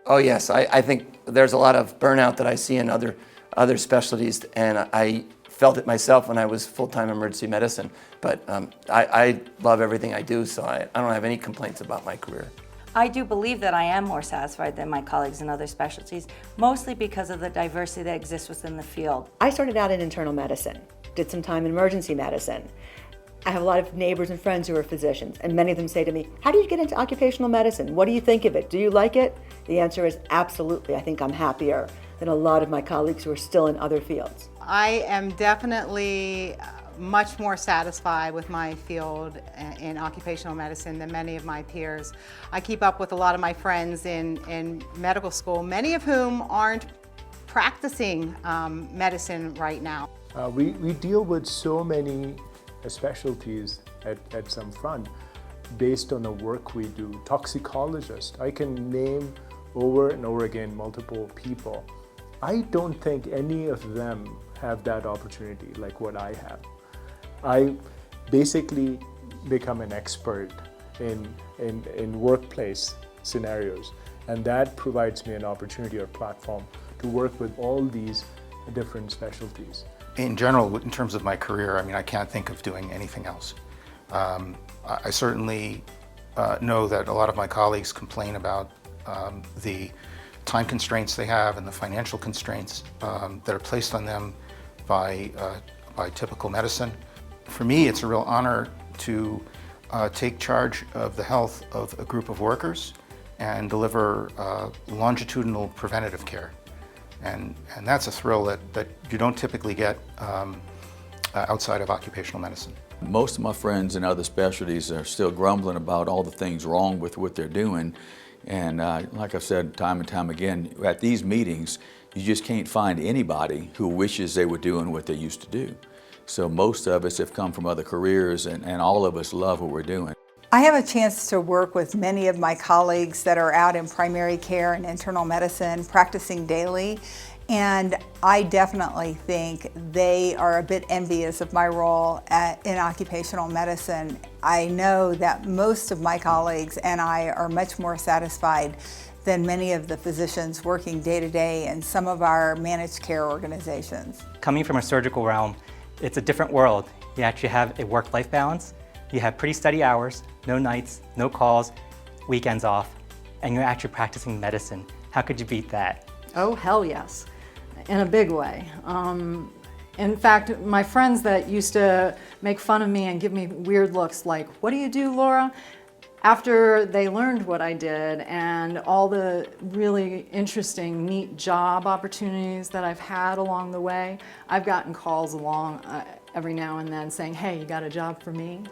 Oh yes, I think there's a lot of burnout that I see in other specialties, and I felt it myself when I was full-time emergency medicine. But I love everything I do, so I don't have any complaints about my career. I do believe that I am more satisfied than my colleagues in other specialties, mostly because of the diversity that exists within the field. I started out in internal medicine, did some time in emergency medicine. I have a lot of neighbors and friends who are physicians, and many of them say to me, how do you get into occupational medicine? What do you think of it? Do you like it? The answer is absolutely. I think I'm happier than a lot of my colleagues who are still in other fields. I am definitely much more satisfied with my field in occupational medicine than many of my peers. I keep up with a lot of my friends in medical school, many of whom aren't practicing medicine right now. We deal with so many specialties at some front based on the work we do. Toxicologist, I can name over and over again multiple people. I don't think any of them have that opportunity like what I have. I basically become an expert in workplace scenarios, and that provides me an opportunity or platform to work with all these different specialties. In general, in terms of my career, I mean, I can't think of doing anything else. I certainly know that a lot of my colleagues complain about the time constraints they have and the financial constraints that are placed on them by typical medicine. For me, it's a real honor to take charge of the health of a group of workers and deliver longitudinal preventative care. And that's a thrill that you don't typically get outside of occupational medicine. Most of my friends in other specialties are still grumbling about all the things wrong with what they're doing. And like I've said time and time again, at these meetings, you just can't find anybody who wishes they were doing what they used to do. So most of us have come from other careers, and all of us love what we're doing. I have a chance to work with many of my colleagues that are out in primary care and internal medicine, practicing daily, and I definitely think they are a bit envious of my role in occupational medicine. I know that most of my colleagues and I are much more satisfied than many of the physicians working day to day in some of our managed care organizations. Coming from a surgical realm, it's a different world. You actually have a work-life balance. You have pretty steady hours, no nights, no calls, weekends off, and you're actually practicing medicine. How could you beat that? Oh, hell yes, in a big way. In fact, my friends that used to make fun of me and give me weird looks like, what do you do, Laura? After they learned what I did and all the really interesting, neat job opportunities that I've had along the way, I've gotten calls along every now and then saying, hey, you got a job for me?